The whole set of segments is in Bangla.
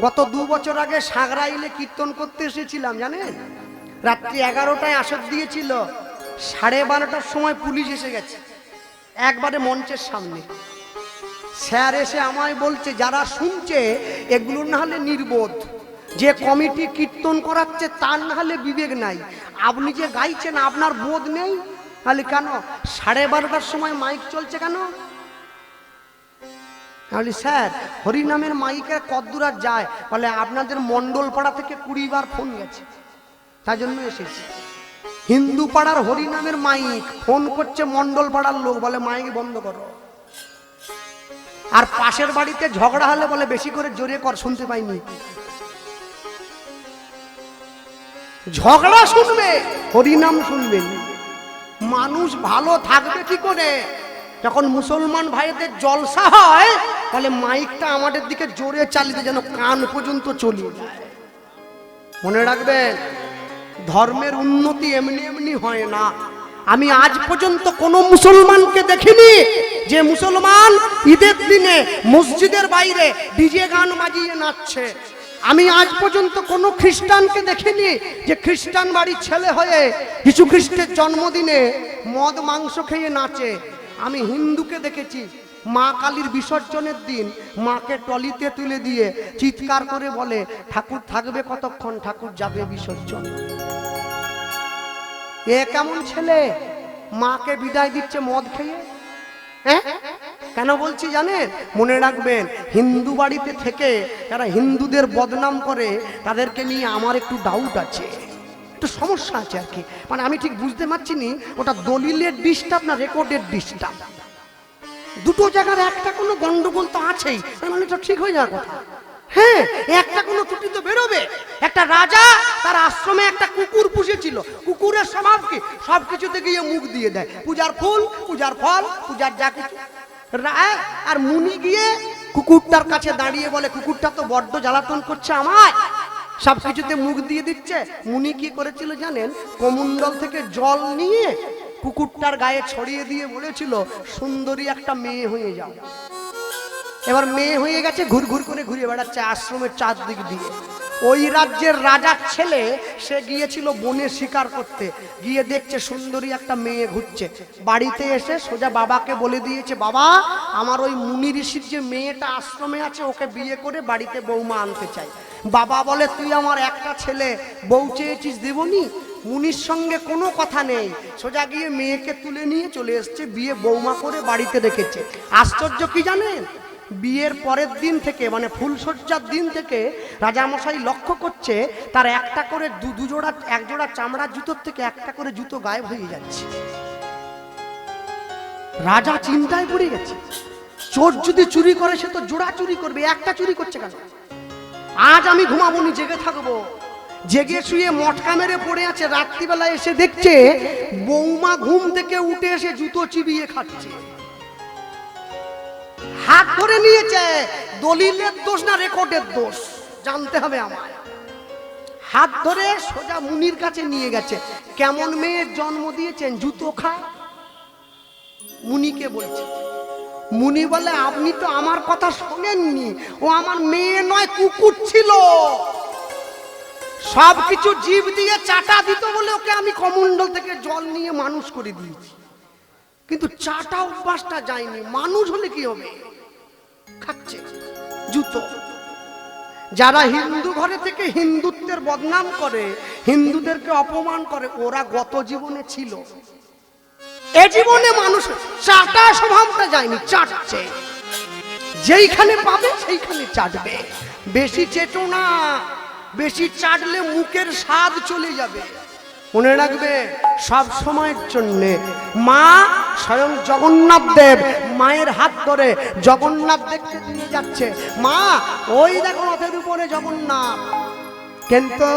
গত 2 বছর আগে সাগরাইলে কীর্তন করতে এসেছিলাম জানেন, রাত্রি 11টায় আসর দিয়েছিল, 12:30টার সময় পুলিশ এসে গেছে একবারে মঞ্চের সামনে। স্যার এসে আমায় বলছে যারা শুনছে এগুলো না হলে নির্বোধ, যে কমিটি কীর্তন করাচ্ছে তার না হলে বিবেক নাই, আপনি যে গাইছেন আপনার বোধ নেই। তাহলে কেন 12:30টার সময় মাইক চলছে কেন? তাহলে স্যার হরিনামের মাইকের কদ্দূর আর যায়? বলে আপনাদের মন্ডল পাড়া থেকে 20 বার ফোন গেছে, তাই জন্য এসেছি। হিন্দু পাড়ার হরিনামের মাইক ফোন করছে মন্ডল পাড়ার লোক, বলে মাইক বন্ধ করো। আর পাশের বাড়িতে ঝগড়া হলে বলে বেশি করে জোরে কর, শুনতে পাইনি। ঝগড়া শুনবে, হরিনাম শুনবেন। মানুষ ভালো থাকবে কি করে? যখন মুসলমান ভাইদের জলসা হয় তাহলে মাইকটা আমাদের দিকে জোরে চালিয়ে যেন কান পর্যন্ত চলে যায়। মনে রাখবেন, ধর্মের উন্নতি এমনি এমনি হয় না। আমি আজ পর্যন্ত কোনো মুসলমানকে দেখিনি যে মুসলমান ঈদের দিনে মসজিদের বাইরে ডিজে গান বাজিয়ে নাচছে। আমি আজ পর্যন্ত কোনো খ্রিস্টানকে দেখিনি যে খ্রিস্টান বাড়ির ছেলে হয়ে যীশু খ্রিস্টের জন্মদিনে মদ মাংস খেয়ে নাচে। আমি হিন্দুকে দেখেছি মা কালীর বিসর্জনের দিন মাকে টলিতে তুলে দিয়ে চিৎকার করে বলে ঠাকুর থাকবে কতক্ষণ, ঠাকুর যাবে বিসর্জন। এ কেমন ছেলে মাকে বিদায় দিচ্ছে মদ খেয়ে? হ্যাঁ, কেন বলছি জানেন? মনে রাখবেন, হিন্দু বাড়িতে থেকে যারা হিন্দুদের বদনাম করে তাদেরকে নিয়ে আমার একটু ডাউট আছে, একটু সমস্যা আছে আর কি। মানে আমি ঠিক বুঝতে পারছি নি ওটা দলিলের ডিস্টার্ব না রেকর্ডের ডিস্টার্ব। দুটো জায়গার একটা কোনো গন্ডগোল তো আছেই, মানে তো ঠিক হয়ে যাওয়ার কথা। হ্যাঁ, একটা কোনো ত্রুটি তো বেরোবে। একটা রাজা তার আশ্রমে একটা কুকুর পুষেছিল, কুকুরের স্বভাব কি সবকিছুতে গিয়ে মুখ দিয়ে দেয়, পূজার ফুল, পূজার ফল, পূজার যা কিছু। আর মুনি গিয়ে কুকুরটার কাছে দাঁড়িয়ে বলে কুকুরটা তো বড্ড জ্বালাতন করছে আমায়, সবকিছুতে মুখ দিয়ে দিচ্ছে। মুনি কি করেছিল জানেন? কমণ্ডল থেকে জল নিয়ে কুকুরটার গায়ে ছড়িয়ে দিয়ে বলেছিল সুন্দরী একটা মেয়ে হয়ে যাও। এবার মেয়ে হয়ে গেছে, ঘুর ঘুর করে ঘুরে বেড়াচ্ছে আশ্রমের চারদিক দিয়ে। ওই রাজ্যের রাজার ছেলে সে গিয়েছিল বনে শিকার করতে, গিয়ে দেখছে সুন্দরী একটা মেয়ে ঘুরছে। বাড়িতে এসে সোজা বাবাকে বলে দিয়েছে, বাবা আমার ওই মুনি ঋষির যে মেয়েটা আশ্রমে আছে ওকে বিয়ে করে বাড়িতে বৌমা আনতে চাই। বাবা বলে তুই আমার একটা ছেলে, বউ চেয়েছিস দেবনি? মুনির সঙ্গে কোনো কথা নেই, সোজা গিয়ে মেয়েকে তুলে নিয়ে চলে এসছে, বিয়ে বৌমা করে বাড়িতে রেখেছে। আশ্চর্য কি জানেন? বিয়ের পরের দিন থেকে মানে ফুলসজ্জার দিন থেকে রাজামশাই লক্ষ্য করছে তার একটা করে এক জোড়া চামড়ার জুতোর থেকে একটা করে জুতো গায়েব হয়ে যাচ্ছে। রাজা চিন্তায় পড়ে গেছে, চোর যদি চুরি করে সে তো জোড়া চুরি করবে, একটা চুরি করছে কেন? আজ আমি ঘুমাবো নি, জেগে থাকবো। জেগে শুয়ে মটকা মেরে পড়ে আছে, রাত্রিবেলা এসে দেখছে বৌমা ঘুম থেকে উঠে এসে জুতো চিবিয়ে খাচ্ছে। হাত ধরে নিয়েছে, দলিলের দোষ না রেকর্ডের দোষ জানতে হবে আমায়। হাত ধরে সোজা মুনির কাছে নিয়ে গেছে, কেমন মেয়ের জন্ম দিয়েছেন, জুতো খায়। মুনিকে বলছে, মুনি বলে আপনি তো আমার কথা শোনেননি, ও আমার মেয়ে নয় কুকুর ছিল, সবকিছু জীব দিয়ে চাটা দিত বলে ওকে আমি কমণ্ডল থেকে জল নিয়ে মানুষ করে দিয়েছি, কিন্তু চাটা অভ্যাসটা যায়নি। মানুষ হলে কি হবে? খাচ্ছে জুতো। যারা হিন্দু ঘরে থেকে হিন্দুত্বের বদনাম করে, হিন্দুদেরকে অপমান করে, ওরা গত জীবনে ছিল, এ জীবনে মানুষ চাটা স্বভাবটা যায়নি, চাটছে। যেইখানে পাবে সেইখানে চাটবে, বেশি চেটো না, বেশি চাটলে মুখের স্বাদ চলে যাবে। মনে রাখবে সব সময়ের জন্য মা স্বয়ং জগন্নাথ দেব মায়ের হাত ধরে জগন্নাথ দেখতে নিয়ে যাচ্ছে। মা ওই দেখো রথের উপরে জগন্নাথ, কিন্তু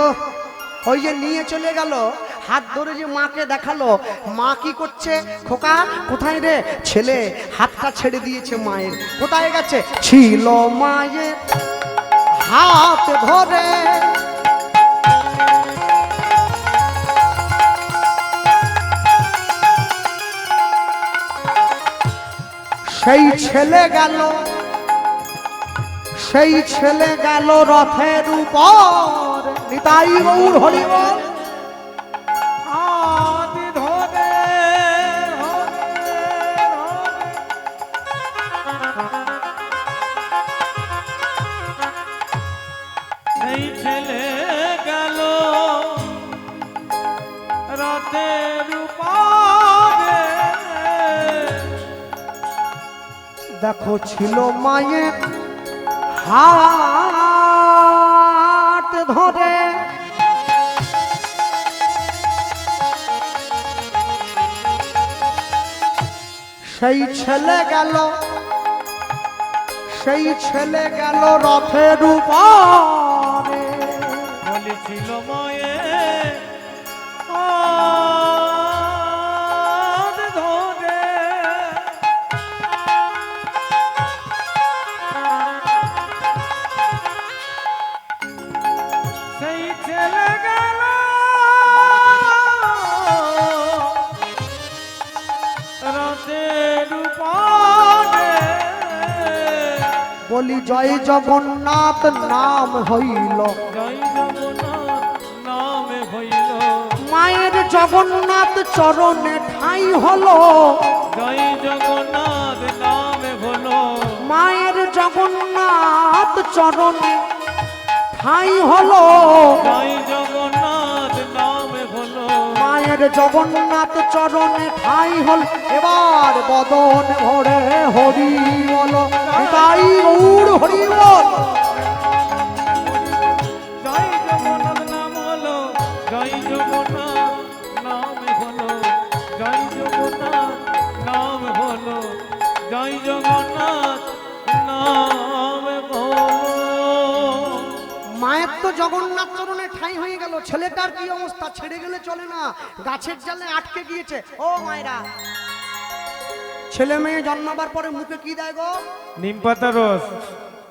ওই যে নিয়ে চলে গেল, হাত ধরে যে মাকে দেখালো, মা কি করছে? খোকা কোথায় রে? ছেলে হাতটা ছেড়ে দিয়েছে মায়ের। কোথায় গেছে? ছিল মায়ের হাত ধরে। সেই ছেলে গেল সেই ছেলে গেল রথের উপর, নিতাই গৌর হরি বল। সেই ছেলে গেল রথের উপরে, দেখো ছিল মায়ের হাত ধরে, সেই ছেলে গেল, সেই ছেলে গেল রথের উপরে। বলেছিল মায়ের হাত ধরে, সেই ছেলে গেল রথের উপরে। বলি জয় জগন্নাথ নাম হইল, জয় জগন্নাথ নামে হইল, মায়ের জগন্নাথ চরণে ঠাঁই হলো, জয় জগন্নাথ নামে হলো, মায়ের জগন্নাথ চরণে ঠাঁই হলো, জয় জগন্নাথ নামে হলো, মায়ের জগন্নাথ চরণে ঠাঁই হল। এবার বদন ভরে হরি বল, তাই গৌর হরি বল। জয় জগন্নাথ নাম হলো, জয় জগন্নাথ নামে হলো, জয় জগন্নাথ নাম হলো, জয় জগন্নাথ নামে হলো। মায়ের তো জগন্নাথ চরণে ঠাঁই হয়ে গেল, ছেলেটার কি অবস্থা? ছেড়ে গেলে চলে না, গাছের জালে আটকে গিয়েছে। ও মায়েরা, ছেলে মেয়ে জন্মাবার পরে মুখে কি দেয় গো? নিম পাতা রস।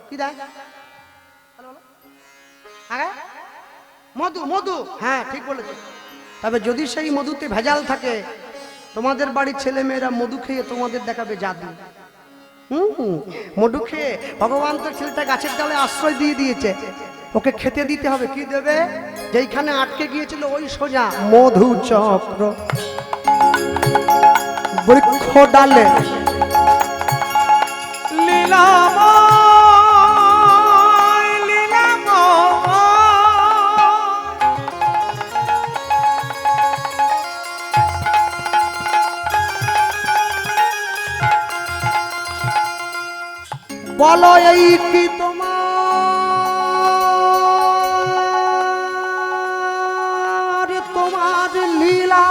কি দেয়? আগে মধু, মধু, হ্যাঁ ঠিক বলেছো। তবে যদি সেই মধুতে ভেজাল থাকে, তোমাদের বাড়ির ছেলে মেয়েরা মধু খেয়ে তোমাদের দেখাবে জাদু। মধু খেয়ে ভগবান তো ছেলেটা গাছের ডালে আশ্রয় দিয়ে দিয়েছে, ওকে খেতে দিতে হবে। কি দেবে? যেইখানে আটকে গিয়েছিল ওই সোজা মধু চক্র, বৃক্ষ ডালে লীলাময় লীলাময়, বলো এই কি তোমার, তোমার লীলা?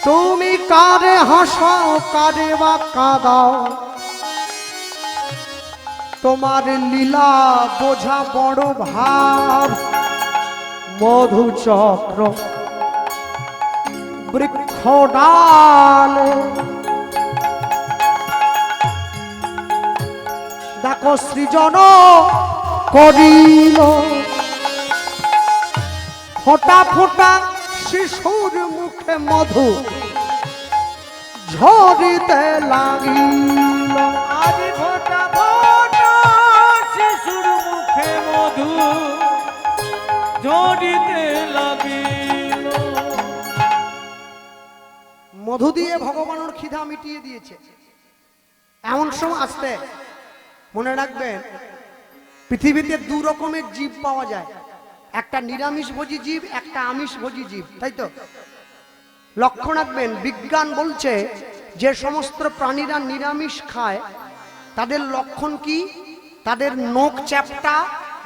তুমি কারে হাসাও, কারে বা কাঁদাও, তোমার লীলা বোঝা বড় ভার। মধু চক্র বৃক্ষ ডালে, দেখো সৃজন করিল, ফোঁটা ফোঁটা শিশুর মুখে মধু ঝরিতে লাগিল। আজ ফোঁটা ফোঁটা শিশুর মুখে মধু ঝরিতে লাগিল। মধু দিয়ে ভগবানের খিদা মিটিয়ে দিয়েছে। এমন সময় আসতে মনে রাখবেন, পৃথিবীতে দু রকমের জীব পাওয়া যায়, একটা নিরামিষ ভোজী জীব, একটা আমিষ ভোজী জীব, তাই তো? লক্ষ্য রাখবেন, বিজ্ঞান বলছে যে সমস্ত প্রাণীরা নিরামিষ খায় তাদের লক্ষণ কি? তাদের নখ চ্যাপ্টা,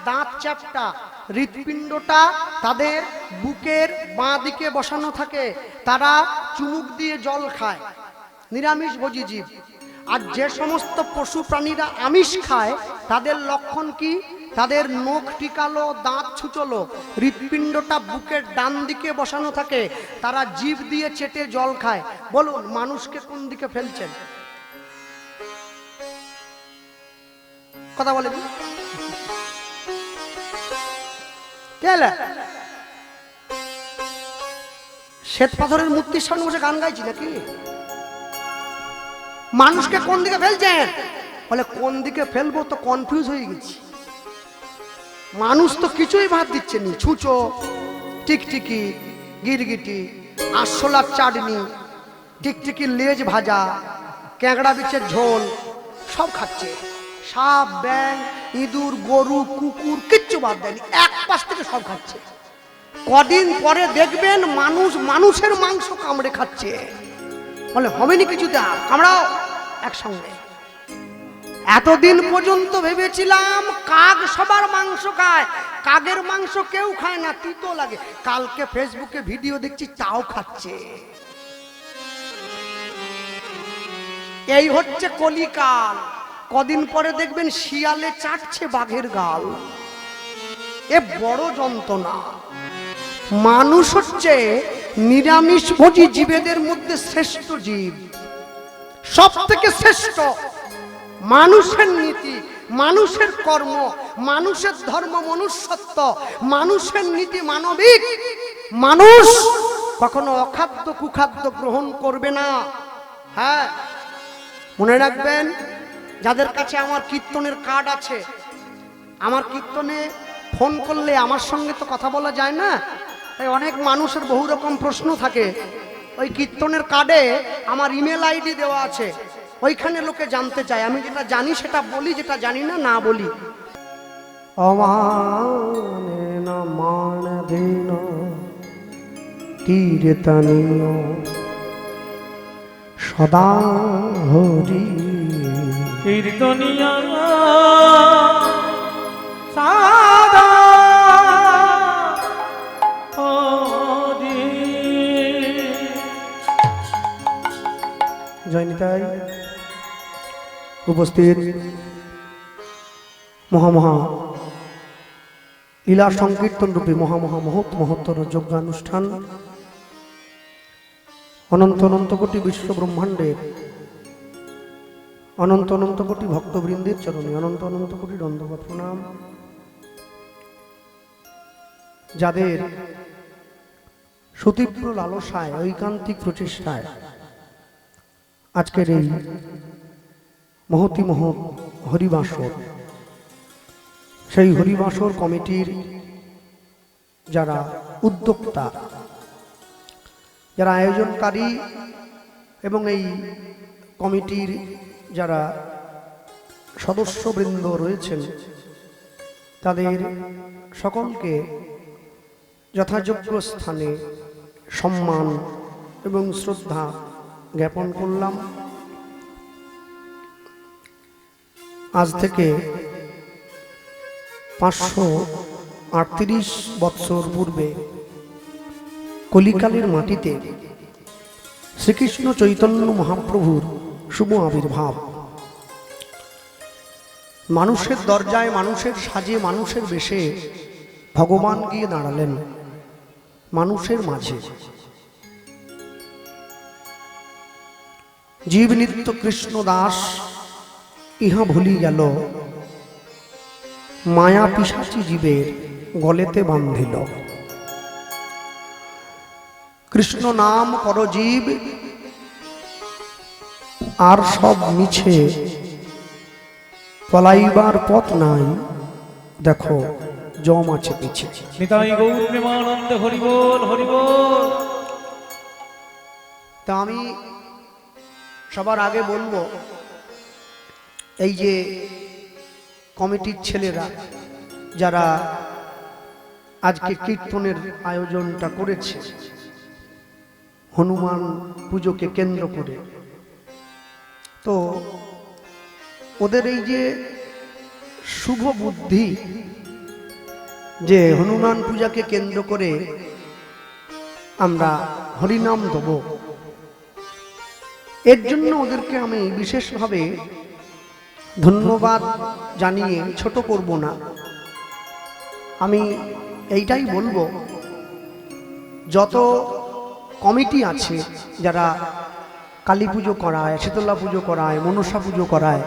দাঁত চ্যাপ্টা, হৃৎপিণ্ডটা তাদের বুকের বাঁ দিকে বসানো থাকে, তারা চুমুক দিয়ে জল খায়, নিরামিষ ভোজী জীব। আর যে সমস্ত পশু প্রাণীরা আমিষ খায় তাদের লক্ষণ কি? তাদের নখ টিকালো, দাঁত ছুচলো, হৃৎপিণ্ডটা বুকের ডান দিকে বসানো থাকে, তারা জিভ দিয়ে চেটে জল খায়। বলুন মানুষকে কোন দিকে ফেলছেন? কথা বলেন। শ্বেত পাথরের মূর্তির সামনে বসে গান গাইছি নাকি? মানুষকে কোন দিকে ফেলছেন? বলে কোন দিকে ফেলবো তো কনফিউজ হয়ে গেছি। মানুষ তো কিছুই ভাত দিচ্ছে নি, ছুঁচো, টিকটিকি, গিরগিটি, আরশোলার চাটনি, টিকটিকির লেজ ভাজা, ক্যাংড়া বিচের ঝোল সব খাচ্ছে। সাপ, ব্যাঙ, ইঁদুর, গরু, কুকুর কিচ্ছু বাদ দেয়নি, এক পাশ থেকে সব খাচ্ছে। কদিন পরে দেখবেন মানুষ মানুষের মাংস কামড়ে খাচ্ছে। বলে হবেনি কিছু, দা কামড়াও একসঙ্গে। এতদিন পর্যন্ত ভেবেছিলাম কাক সবার মাংস খায়, কাকের মাংস কেউ খায় না, তিতো লাগে। কালকে ফেসবুকে ভিডিও দেখছি তাও খাচ্ছে। এই হচ্ছে কলিকাল। কদিন পরে দেখবেন শিয়ালে চাটছে বাঘের গাল। এ বড় যন্ত্রণা। মানুষ হচ্ছে নিরামিষভোজী জীবেদের মধ্যে শ্রেষ্ঠ জীব, সব থেকে শ্রেষ্ঠ। মানুষের নীতি, মানুষের কর্ম, মানুষের ধর্ম মনুষ্যত্ব, মানুষের নীতি মানবিক। মানুষ কখনো অখাদ্য কুখাদ্য গ্রহণ করবে না। হ্যাঁ, মনে রাখবেন, যাদের কাছে আমার কীর্তনের কার্ড আছে, আমার কীর্তনে ফোন করলে আমার সঙ্গে তো কথা বলা যায় না, তাই অনেক মানুষের বহু রকম প্রশ্ন থাকে। ওই কীর্তনের কার্ডে আমার ইমেল আইডি দেওয়া আছে, ওইখানে লোকে জানতে চায়। আমি যেটা জানি সেটা বলি, যেটা জানি না না বলি। অমানেন মানধীন কীর্তনীয় সদা হরি কীর্তনিয়া সাদা হরি। জয়নিতাই উপস্থিত মহামহা লীলা সংকীর্তন রূপী মহামহা মহত্তর যজ্ঞানুষ্ঠান অনন্ত অনন্ত কোটি বিশ্ব ব্রহ্মাণ্ডের অনন্ত অনন্ত কোটি ভক্তবৃন্দের চরণে অনন্ত অনন্ত কোটি দণ্ডবৎ প্রণাম। যাদের সুতীব্র লালসায়, ঐকান্তিক প্রচেষ্টায় আজকের এই মহতি মহৎ হরিবাসর, সেই হরিবাসর কমিটির যারা উদ্যোক্তা, যারা আয়োজনকারী এবং এই কমিটির যারা সদস্যবৃন্দ রয়েছেন, তাদের সকলকে যথাযোগ্য স্থানে সম্মান এবং শ্রদ্ধা জ্ঞাপন করলাম। আজ থেকে 538 বৎসর পূর্বে কলিকালের মাটিতে শ্রীকৃষ্ণ চৈতন্য মহাপ্রভুর শুভ আবির্ভাব। মানুষের দরজায়, মানুষের সাজে, মানুষের বেশে ভগবান গিয়ে দাঁড়ালেন মানুষের মাঝে। জীব নিত্য কৃষ্ণ দাস ইহা ভুলি গেল, মায়া পিশাচি জীবের গলেতে বান্ধিল। কৃষ্ণ নাম কর জীব, আর সব মিছে, পলাইবার পথ নাই, দেখো জম আছে পিছে। নিতাই গৌর প্রেমানন্দ হরি বল হরি বল। তা আমি সবার আগে বলবো, এই যে কমিটির ছেলেরা যারা আজকে কীর্তনের আয়োজনটা করেছে হনুমান পুজোকে কেন্দ্র করে, তো ওদের এই যে শুভ বুদ্ধি যে হনুমান পূজাকে কেন্দ্র করে আমরা হরিনাম দেব, এর জন্য ওদেরকে আমি বিশেষভাবে ধন্যবাদ জানিয়ে ছোট করব না। আমি এইটাই বলবো, যত কমিটি আছে যারা কালী পুজো করায়, শীতলা পুজো করায়, মনসা পুজো করায়,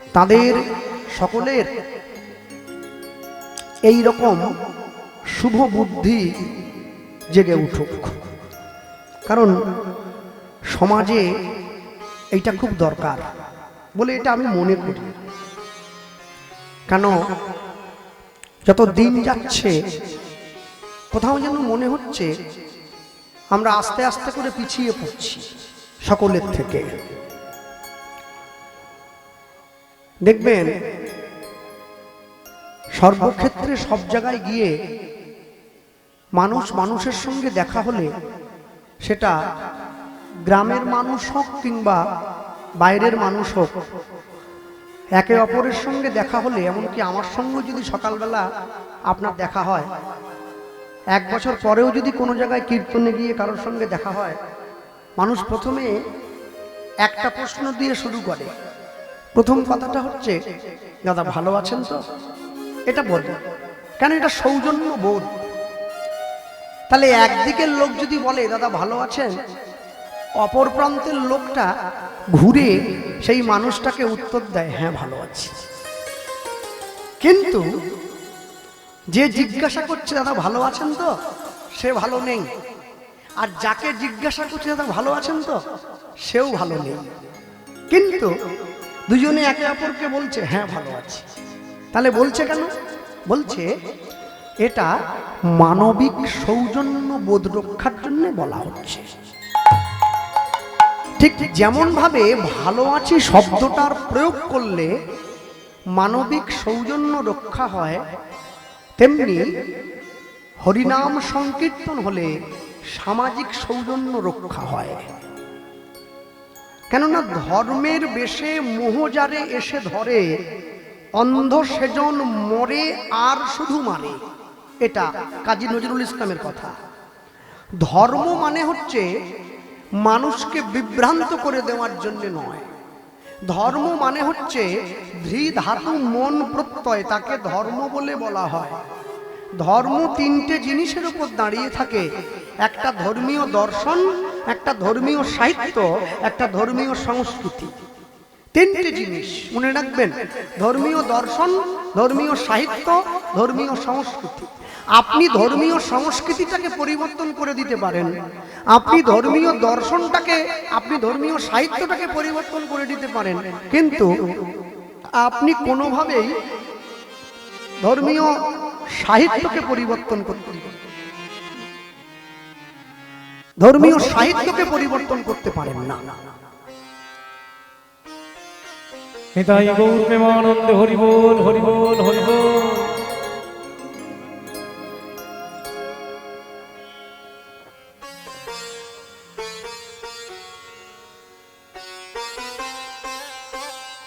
তাদের সকলের এই রকম শুভ বুদ্ধি জেগে উঠুক, কারণ সমাজে এইটা খুব দরকার বলে এটা আমি মনে করি। কেন যত দিন যাচ্ছে কোথাও যেন মনে হচ্ছে আমরা আস্তে আস্তে করে পিছিয়ে পড়ছি সকলের থেকে। দেখবেন সর্বক্ষেত্রে সব জায়গায় গিয়ে মানুষ মানুষের সঙ্গে দেখা হলে, সেটা গ্রামের মানুষ হোক কিংবা বাইরের মানুষ হোক, একে অপরের সঙ্গে দেখা হলে, এমনকি আমার সঙ্গে যদি সকালবেলা আপনার দেখা হয়, 1 বছর পরেও যদি কোনো জায়গায় কীর্তনে গিয়ে কারোর সঙ্গে দেখা হয়, মানুষ প্রথমে একটা প্রশ্ন দিয়ে শুরু করে। প্রথম কথাটা হচ্ছে, দাদা ভালো আছেন তো? এটা বলে কেন? এটা সৌজন্য বোধ। তাহলে একদিকের লোক যদি বলে দাদা ভালো আছেন, অপর প্রান্তের লোকটা ঘুরে সেই মানুষটাকে উত্তর দেয় হ্যাঁ ভালো আছি। কিন্তু যে জিজ্ঞাসা করছে দাদা ভালো আছেন তো, সে ভালো নেই। আর যাকে জিজ্ঞাসা করছে দাদা ভালো আছেন তো, সেও ভালো নেই। কিন্তু দুজনে একে অপরকে বলছে হ্যাঁ ভালো আছি। তাহলে বলছে কেন? বলছে এটা মানবিক সৌজন্য বোধ রক্ষার জন্য বলা হচ্ছে। ঠিক যেমন ভাবে ভালো আছি শব্দটার প্রয়োগ করলে মানবিক সৌজন্য রক্ষা হয়, তেমনি হরিনাম সংকীর্তন হলে সামাজিক সৌজন্য রক্ষা হয়। কেননা ধর্মের বেশে মোহজারে এসে ধরে, অন্ধ সেজন মরে আর শুধু মানে। এটা কাজী নজরুল ইসলামের কথা। ধর্ম মানে হচ্ছে মানুষকে বিভ্রান্ত করে দেওয়ার জন্য নয়। ধর্ম মানে হচ্ছে ধৃ ধাতু মন প্রত্যয়, তাকে ধর্ম বলে বলা হয়। ধর্ম 3টে জিনিসের উপর দাঁড়িয়ে থাকে, একটা ধর্মীয় দর্শন, একটা ধর্মীয় সাহিত্য, একটা ধর্মীয় সংস্কৃতি। 3টে জিনিস মনে রাখবেন, ধর্মীয় দর্শন, ধর্মীয় সাহিত্য, ধর্মীয় সংস্কৃতি। আপনি ধর্মীয় সংস্কৃতিটাকে পরিবর্তন করে দিতে পারেন, আপনি ধর্মীয় দর্শনটাকে, আপনি ধর্মীয় সাহিত্যটাকে পরিবর্তন করে দিতে পারেন, কিন্তু আপনি কোনোভাবেই ধর্মীয় সাহিত্যকে পরিবর্তন করতে ধর্মীয় সাহিত্যকে পরিবর্তন করতে পারেন না। নিতাই গৌর প্রেমানন্দে হরি বল, হরি বল, হরি বল।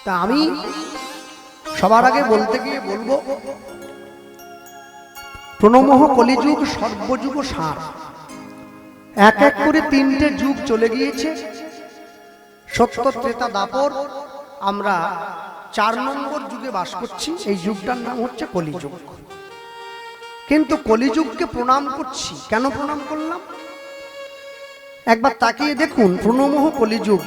তা আমি সবার আগে বলতে গিয়ে বলবো, প্রণমহ কলিযুগ সর্বযুগ সার। এক এক করে 3টে যুগ চলে গিয়েছে, সত্য ত্রেতা দাপর। আমরা 4 নম্বর যুগে বাস করছি। এই যুগটার নাম হচ্ছে কলিযুগ। কিন্তু কলিযুগকে প্রণাম করছি কেন? প্রণাম করলাম একবার তাকিয়ে দেখুন। প্রণমহ কলিযুগ,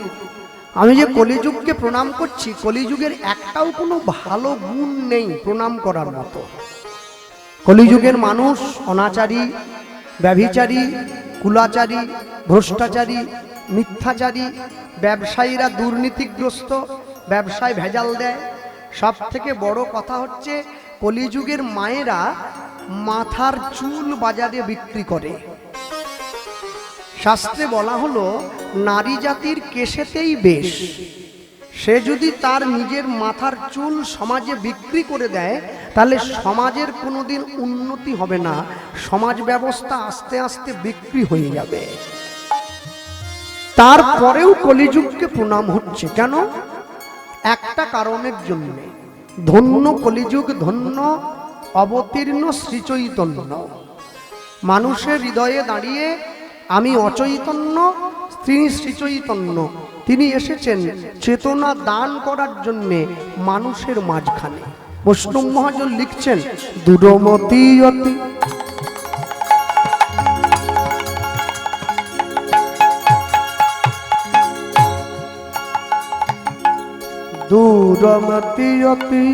আমি যে কলিযুগকে প্রণাম করছি, কলিযুগের একটাও কোনো ভালো গুণ নেই প্রণাম করার মতো। কলিযুগের মানুষ অনাচারী, ব্যভিচারী, কুলাচারী, ভ্রষ্টাচারী, মিথ্যাচারী, ব্যবসায়ীরা দুর্নীতিগ্রস্ত, ব্যবসায় ভেজাল দেয়। সব থেকে বড় কথা হচ্ছে কলিযুগের মায়েরা মাথার চুল বাজারে বিক্রি করে। শাস্ত্রে বলা হলো নারী জাতির কেশেতেই বেশ। সে যদি তার নিজের মাথার চুল সমাজে বিক্রি করে দেয়, তাহলে সমাজের কোনোদিন উন্নতি হবে না, সমাজ ব্যবস্থা আস্তে আস্তে বিক্রি হয়ে যাবে। তারপরেও কলিযুগকে প্রণাম হচ্ছে কেন? একটা কারণের জন্য। ধন্য কলিযুগ, ধন্য অবতীর্ণ শ্রীচৈতন্য। মানুষের হৃদয়ে দাঁড়িয়ে আমি অচৈতন্য, তিনি শ্রীচৈতন্য। তিনি এসেছেন চেতনা দান করার জন্যে মানুষের মাঝখানে। বৈষ্ণব মহাজন লিখছেন, দূরমতি অতি দূরমতি অতি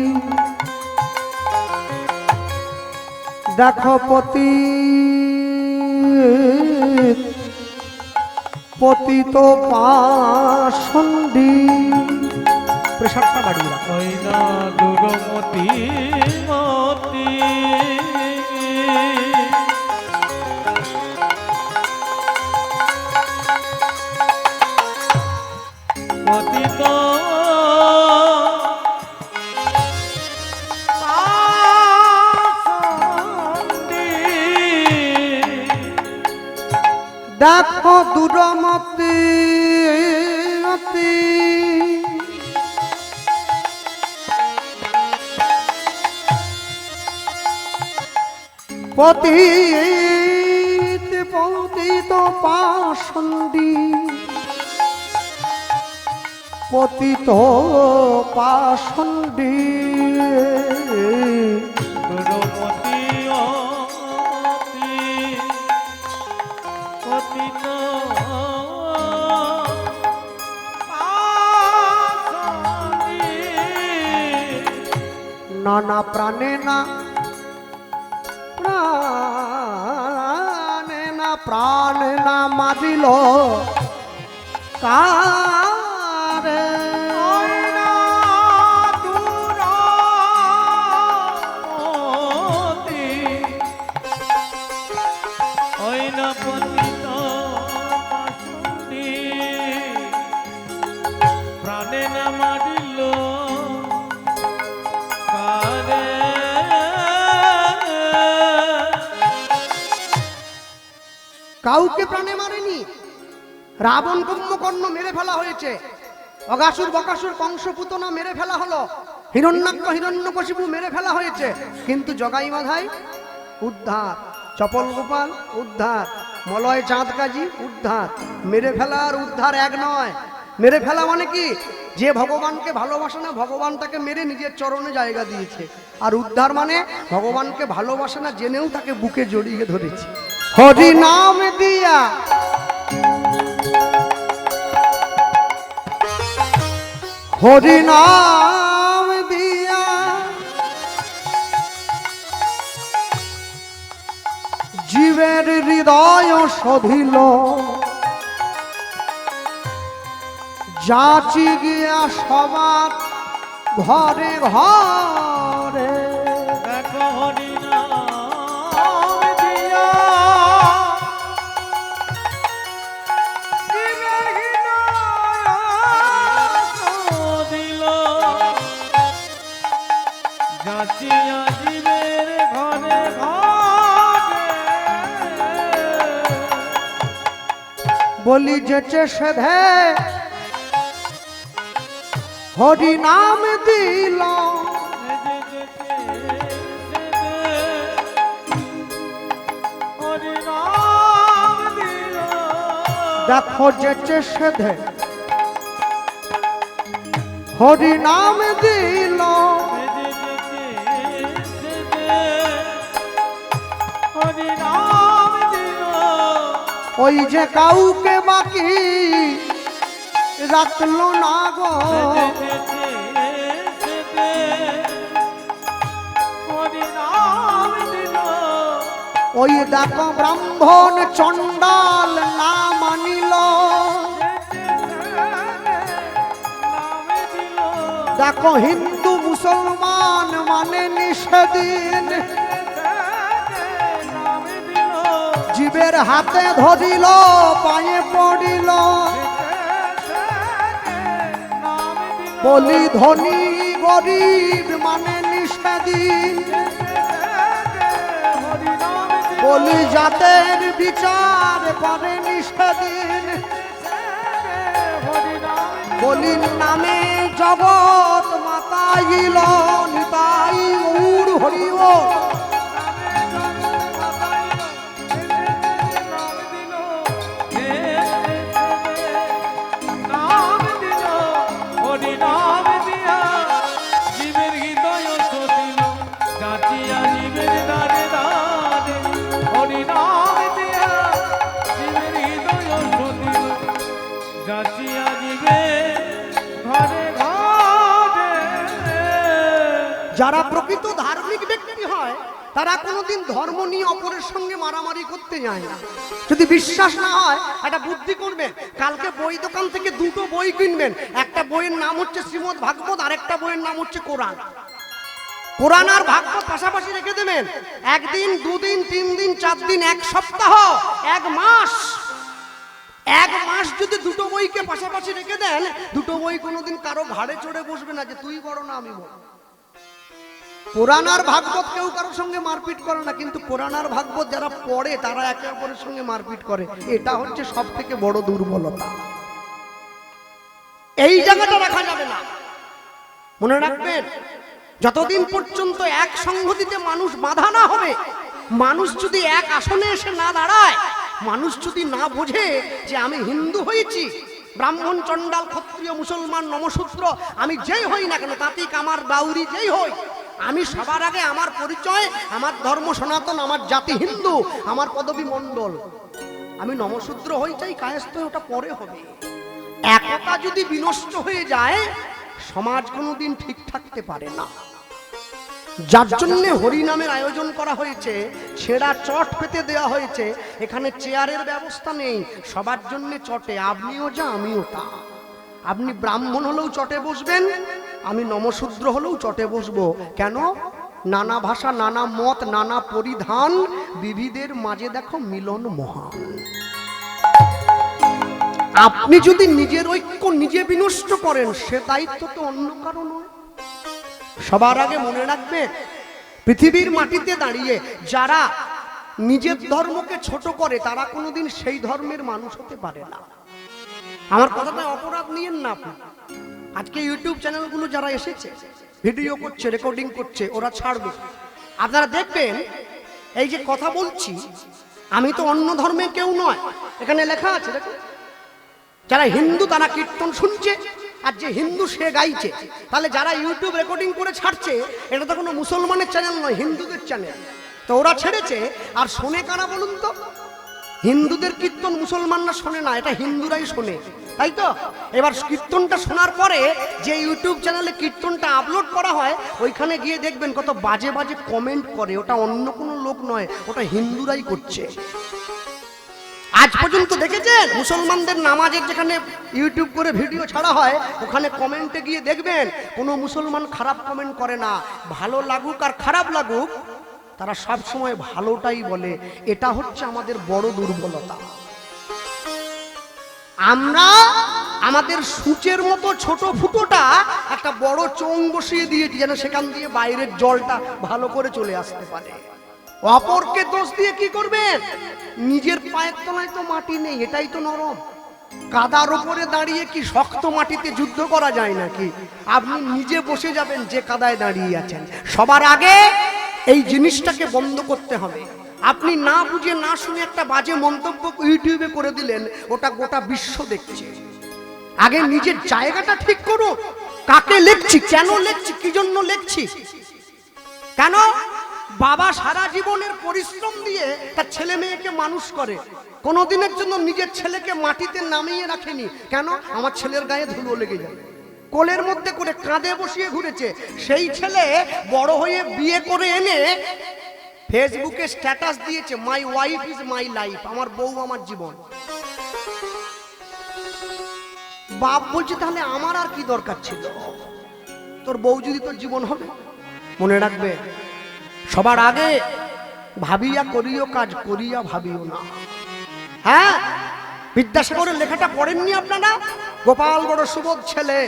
দেখো পতি পতিত পাষণ্ডী। প্রেশারটা বাড়িয়ে রাখো। ওই না দুরমতি মতি পতিত পাষণ্ডী। দেখো দুরমতি মতি, পতিত পাষণ্ডী, পতিত পাষণ্ডী। দুরমতি অতি পতিত পাষণ্ডী। নানা প্রাণে না প্রাণে না প্রাণে না মারিল কারে। ওই না দুরমতি, ওই না পতিত পাষণ্ডী। প্রাণে না মারিল কারে। কাউকে প্রাণে মারেনি। রাবণ কুম্ভকর্ণ মেরে ফেলা হয়েছে, অগাসুর বকাসুর কংসপুতনা মেরে ফেলা হলো, হিরণ্যাক্ষ হিরণ্যকশিপু মেরে ফেলা হয়েছে, কিন্তু জগাই মাধাই উদ্ধার, চপল গোপাল উদ্ধার, মলয় চাঁদ কাজী উদ্ধার। মেরে ফেলা আর উদ্ধার এক নয়। মেরে ফেলা মানে কি, যে ভগবানকে ভালোবাসে না ভগবান তাকে মেরে নিজের চরণে জায়গা দিয়েছে। আর উদ্ধার মানে ভগবানকে ভালোবাসে না জেনেও তাকে বুকে জড়িয়ে ধরেছে। হরি নাম দিয়া হরি নাম দিয়া জীবের হৃদয় শোধিল, যাচি গিয়া সবার ঘরে ঘরে। দেখো হরি নাম দিয়া জীবের হৃদয় শোধিল, যাচিয়া জীবের ঘরে ঘরে। বলি যেচে সেধে হরি নাম দিল, হরি নাম দিল। দেখো যেচে সেধে হরি নাম দিল। হরি নাম দিল। ওই যে কাউকে বাকি রাখলো না গো, হরি নাম দিল। ওই দেখো ব্রাহ্মণ চণ্ডাল না মানিল, দেখো হিন্দু মুসলমান মানে নিষেদিন, জীবের হাতে ধরিল পায়ে পড়িল। বলি ধনী গরিব মানে নিষেদিন, বলি জাতের বিচার করে নিষেদিন। বলির নামে জগৎ মাতাইল, নিতাই গৌর হরি বল। যারা প্রকৃত ধার্মিক ব্যক্তি হয় তারা কোনোদিন ধর্ম নিয়ে অপরের সঙ্গে মারামারি করতে যায় না। যদি বিশ্বাস না হয় একটা বুদ্ধি করবেন, কালকে বই দোকান থেকে দুটো বই কিনবেন। একটা বইয়ের নাম হচ্ছে শ্রীমদ ভাগবত, আর একটা বইয়ের নাম হচ্ছে কোরআন। কোরআন আর ভাগবত পাশাপাশি রেখে দেবেন। একদিন, দুদিন, 3 দিন, 4 দিন, 1 সপ্তাহ, 1 মাস, 1 মাস যদি দুটো বইকে পাশাপাশি রেখে দেন, দুটো বই কোনোদিন কারো ঘাড়ে চড়ে বসবে না যে তুই বড় না আমি বড়। কোরআন আর ভাগবত কেউ কারোর সঙ্গে মারপিট করে না, কিন্তু কোরআন আর ভাগবত যারা পড়ে তারা একে অপরের সঙ্গে মারপিট করে। এটা হচ্ছে সব থেকে বড় দুর্বলতা। এই জায়গাটা রাখা যাবে না, মনে রাখবেন। যতদিন পর্যন্ত এক সংহতিতে মানুষ বাধা না হবে, মানুষ যদি এক আসনে এসে না দাঁড়ায়, মানুষ যদি না বোঝে যে আমি হিন্দু হয়েছি, ব্রাহ্মণ, চণ্ডাল, ক্ষত্রিয়, মুসলমান, নমশূদ্র, আমি যেই হই না কেন, তাঁতি, কামার, বাউরি যেই হই, আমি সবার আগে আমার পরিচয়, আমার ধর্ম সনাতন, আমার জাতি হিন্দু, আমার পদবী মণ্ডল। আমি নমশূদ্র হই চাই কায়স্থ, ওটা পরে হবে। একতা যদি বিনষ্ট হয়ে যায়, সমাজ কোনোদিন ঠিক থাকতে পারে না। যার জন্য হরিনামের আয়োজন করা হয়েছে, ছেঁড়া চট পেতে দেওয়া হয়েছে। এখানে চেয়ারের ব্যবস্থা নেই, সবার জন্য চটে, আপনিও যা আমিও তা। আপনি ব্রাহ্মণ হলেও চটে বসবেন, আমি নমশূদ্র হলেও চটে বসবো। কেন? নানা ভাষা, নানা মত, নানা পরিধান, বিবিধের মাঝে দেখো মিলন মহান। আপনি যদি নিজের ঐক্য নিজে বিনষ্ট করেন, সে দায়িত্ব তো অন্য কারো নয়। সবার আগে মনে রাখবেন, পৃথিবীর মাটিতে দাঁড়িয়ে যারা নিজের ধর্মকে ছোট করে, তারা কোনোদিন সেই ধর্মের মানুষ হতে পারে না। আমার কথাটা অপরাধ নিয়েন না আপনি। আজকে ইউটিউব চ্যানেলগুলো যারা এসেছে, ভিডিও করছে, রেকর্ডিং করছে, ওরা ছাড়বে। আপনারা দেখবেন, এই যে কথা বলছি, আমি তো অন্য ধর্মের কেউ নয়, এখানে লেখা আছে দেখুন। যারা হিন্দু তারা কীর্তন শুনছে, আর যে হিন্দু সে গাইছে। তাহলে যারা ইউটিউব রেকর্ডিং করে ছাড়ছে, এটা তো কোনো মুসলমানের চ্যানেল নয়, হিন্দুদের চ্যানেল। তো ওরা ছেড়েছে, আর শোনে কারা বলুন তো? হিন্দুদের কীর্তন মুসলমানরা শোনে না, এটা হিন্দুরাই শোনে, তাই তো? এবার কীর্তনটা শোনার পরে যে ইউটিউব চ্যানেলে কীর্তনটা আপলোড করা হয়, ওইখানে গিয়ে দেখবেন কত বাজে বাজে কমেন্ট করে। ওটা অন্য কোনো লোক নয়, ওটা হিন্দুরাই করছে। আজ পর্যন্ত দেখেছেন মুসলমানদের নামাজের যেখানে ইউটিউব করে ভিডিও ছাড়া হয়, ওখানে কমেন্টে গিয়ে দেখবেন কোনো মুসলমান খারাপ কমেন্ট করে না। ভালো লাগুক আর খারাপ লাগুক, তারা সব সময় ভালোটাই বলে। এটা হচ্ছে আমাদের বড় দুর্বলতা। আমরা আমাদের সূচের মতো ছোট ফুটোটা একটা বড় চোঙ বসিয়ে দিয়েছি, যেন সেখান দিয়ে বাইরের জলটা ভালো করে চলে আসতে পারে। অপরকে দোষ দিয়ে কি করবেন? নিজের পায়ের তলায় তো মাটি নেই, এটাই তো নরম। কাদার উপরে দাঁড়িয়ে কি শক্ত মাটিতে যুদ্ধ করা যায় নাকি? আপনি নিজে বসে যাবেন যে কাদায় দাঁড়িয়ে আছেন। সবার আগে এই জিনিসটাকে বন্ধ করতে হবে। আপনি না বুঝে না শুনে একটা বাজে মন্তব্য ইউটিউবে করে দিলেন, ওটা গোটা বিশ্ব দেখছে। আগে নিজের জায়গাটা ঠিক করুন। কাকে লিখছি, কেন লিখছি, কি জন্য লিখছি? কেন? বাবা সারা জীবনের পরিশ্রম দিয়ে তার ছেলে মেয়েকে মানুষ করে, কোনোদিনের জন্য নিজের ছেলেকে মাটিতে নামিয়ে রাখেনি। কেন? আমার ছেলের গায়ে ধুলো লেগে যাবে। কোলের মধ্যে করে কাঁধে বসিয়ে ঘুরেছে। সেই ছেলে বড় হয়ে বিয়ে করে এনে ফেসবুকে স্ট্যাটাস দিয়েছে, my wife is my life, আমার বউ আমার জীবন। বাপ বলছে, তাহলে আমার আর কি দরকার ছিল? তোর বউ যদি তোর জীবন হবে। মনে রাখবে, সবার আগে ভাবিয়া করিও কাজ, করিয়া ভাবিও না। হ্যাঁ, বিদ্যাসাগরের লেখাটা পড়েননি আপনারা? গোপাল বড় সুবোধ ছেলে,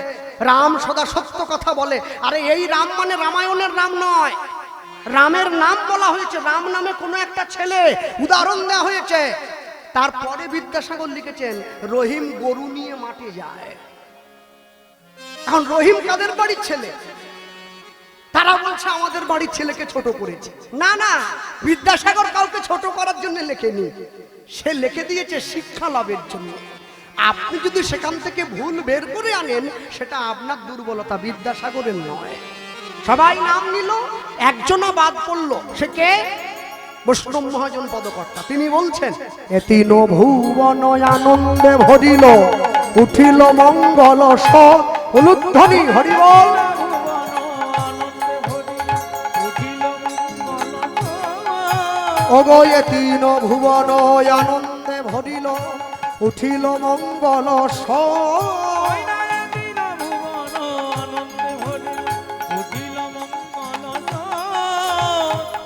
রাম সদা সত্য কথা বলে। আরে এই রাম মানে রামায়ণের রাম নয়, রামের নাম বলা হয়েছে। রাম নামে কোনো একটা ছেলে উদাহরণ দেওয়া হয়েছে। তারপরে বিদ্যাসাগর লিখেছেন, রহিম গরু নিয়ে মাঠে যায়। এখন রহিম কাদের বাড়ির ছেলে? তারা বলছে আমাদের বাড়ির ছেলেকে ছোট করেছে। না না, বিদ্যাসাগর কাউকে ছোট করার জন্য লেখেনি, সে লিখে দিয়েছে শিক্ষা লাভের জন্য। আপনি যদি সেখান থেকে ভুল বের করে আনেন, সেটা আপনার দুর্বলতা, বিদ্যাসাগরের নয়। সবাই নাম নিল, একজনা বাদ পড়লো। সে কে? বৈষ্ণব মহাজন পদকর্তা। তিনি বলছেন, এতিন ভুবন আনন্দে ভরিল, উঠিল মঙ্গল সলুধ্বনি। হরিবল। অগয়ে তিন ভুবন আনন্দে ভরিল উঠিল মঙ্গল ওই না দিন ভুবন আনন্দে ভরিল উঠিল মঙ্গল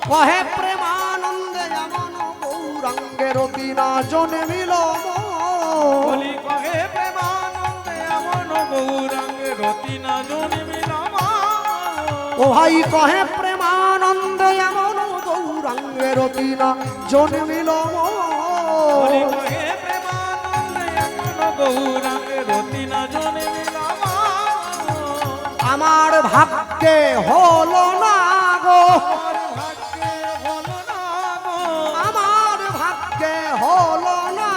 কহে প্রেমানন্দে এমন গৌরাঙ্গের তিনা জন্মিল বলি কহে প্রেমানন্দে এমন গৌরাঙ্গে রতি না জন্মিল ও ভাই কহে প্রেমানন্দে এমন গৌরাঙ্গের তিনা জন্মিল বলি কহে প্রেমানন্দে এমন গৌরাঙ্গে রতি না জন্মিল আমার ভাগ্যে হলো না গো আমার ভাগ্যে হলো না গো আমার ভাগ্যে হলো না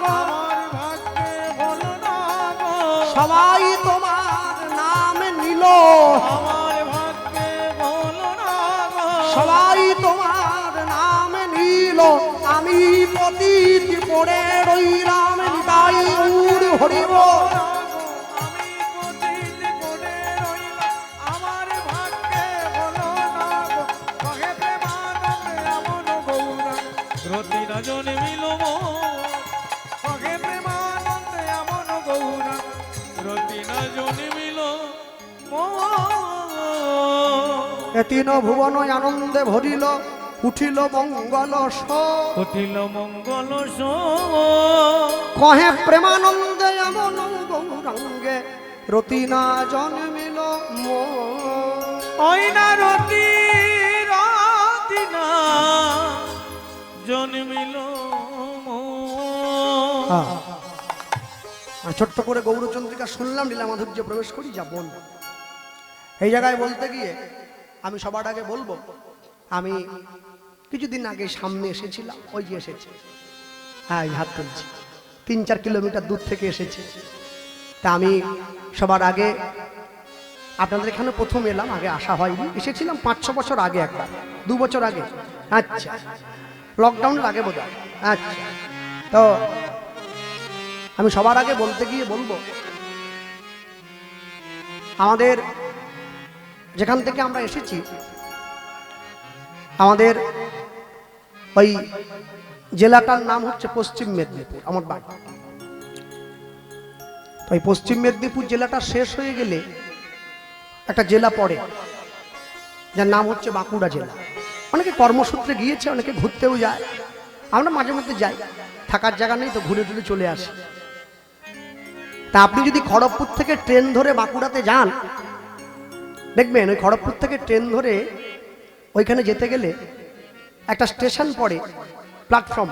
গো আমার ভাগ্যে হলো না গো সবাই তোমার নাম নিল আমার ভাগ্যে হলো না গো সবাই তোমার নাম নিল আমি পতিত পড়ে রইলাম তাই উড় হরিব আমি পতিত পড়ে রইলাম আমার ভাগ্যে হলো না গো কহে প্রেমানন্দে এমন গৌরাঙ্গ রতি না জন্মিল কহে প্রেমানন্দে এমন গৌরাঙ্গ রতি না জন্মিল এ তিন ভুবন আনন্দে ভরিল উঠিল মঙ্গল উঠিল মঙ্গল কহে প্রেমানন্দে এমন গৌরাঙ্গে রতিনা জন্মিল ওই না রতি রতি না জন্মিল ছোট্ট করে গৌরচন্দ্রিকা শুনলাম লীলা মাধুর্য প্রবেশ করি যা বল এই জায়গায় বলতে গিয়ে আমি সবার আগে বলবো আমি কিছুদিন আগে সামনে এসেছিলাম ওই যে এসেছে হ্যাঁ এই হাত তুলছি 3-4 কিলোমিটার দূর থেকে এসেছে তা আমি সবার আগে আপনাদের এখানে প্রথম এলাম আগে আসা হয়নি এসেছিলাম 5-6 বছর আগে একবার 2 বছর আগে আচ্ছা লকডাউনের আগে বোধ হয় আচ্ছা তো আমি সবার আগে বলতে গিয়ে বলবো আমাদের যেখান থেকে আমরা এসেছি আমাদের ওই জেলাটার নাম হচ্ছে পশ্চিম মেদিনীপুর আমার বাড়ি তো এই পশ্চিম মেদিনীপুর জেলাটা শেষ হয়ে গেলে একটা জেলা পড়ে যার নাম হচ্ছে বাঁকুড়া জেলা অনেকে কর্মসূত্রে গিয়েছে অনেকে ঘুরতেও যায় আমরা মাঝে মধ্যে যাই থাকার জায়গা নেই তো ঘুরে টুরে চলে আসি তা আপনি যদি খড়গপুর থেকে ট্রেন ধরে বাঁকুড়াতে যান দেখবেন ওই খড়গপুর থেকে ট্রেন ধরে ওইখানে যেতে গেলে একটা স্টেশন পড়ে প্ল্যাটফর্ম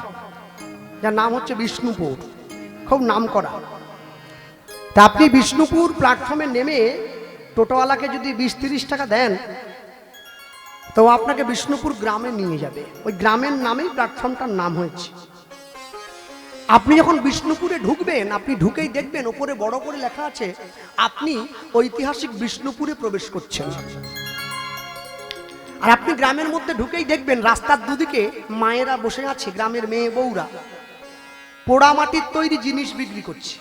যার নাম হচ্ছে বিষ্ণুপুর খুব নাম করা তা আপনি বিষ্ণুপুর প্ল্যাটফর্মে নেমে টোটোওয়ালাকে যদি 20-30 টাকা দেন তো আপনাকে বিষ্ণুপুর গ্রামে নিয়ে যাবে ওই গ্রামের নামেই প্ল্যাটফর্মটার নাম হয়েছে আপনি যখন বিষ্ণুপুরে ঢুকবেন আপনি ঢুকেই দেখবেন ওপরে বড় করে লেখা আছে আপনি ঐতিহাসিক বিষ্ণুপুরে প্রবেশ করছেন আর আপনি গ্রামের মধ্যে ঢুকেই দেখবেন রাস্তার দুদিকে মায়েরা বসে আছে গ্রামের মেয়ে বউরা পোড়া মাটির তৈরি জিনিস বিক্রি করছে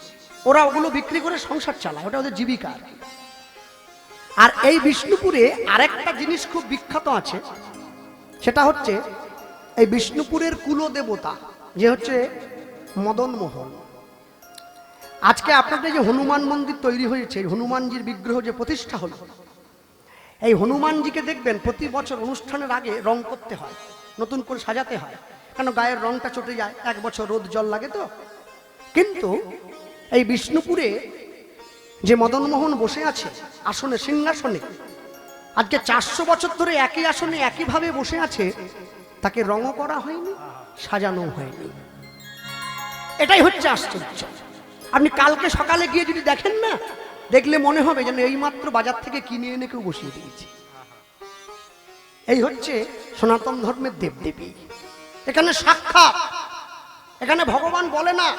ওরা ওগুলো বিক্রি করে সংসার চালায় ওটা ওদের জীবিকা আর এই বিষ্ণুপুরে আরেকটা জিনিস খুব বিখ্যাত আছে সেটা হচ্ছে এই বিষ্ণুপুরের কুলদেবতা যে হচ্ছে মদন মোহন আজকে আপনাদের যে হনুমান মন্দির তৈরি হয়েছে হনুমানজির বিগ্রহ যে প্রতিষ্ঠা হলো এই হনুমানজিকে দেখবেন প্রতি বছর অনুষ্ঠানের আগে রং করতে হয় নতুন করে সাজাতে হয় কেন গায়ের রংটা চটে যায় 1 বছর রোদ জল লাগে তো কিন্তু এই বিষ্ণুপুরে যে মদন মোহন বসে আছে আসনে সিংহাসনে আজকে 400 বছর ধরে একই আসনে একইভাবে বসে আছে তাকে রঙও করা হয়নি সাজানো হয়নি এটাই হচ্ছে আশ্চর্য আপনি কালকে সকালে গিয়ে যদি দেখেন না দেখলে মনে হবে যেন এইমাত্র বাজার থেকে কিনে এনে কেউ বসিয়ে দিয়েছে এই হচ্ছে সনাতন ধর্মের দেবদেবী এখানে সাক্ষাৎ এখানে ভগবান বলে না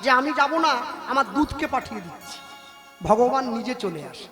যে আমি যাব না আমার দূতকে পাঠিয়ে দিচ্ছি ভগবান নিজে চলে আসে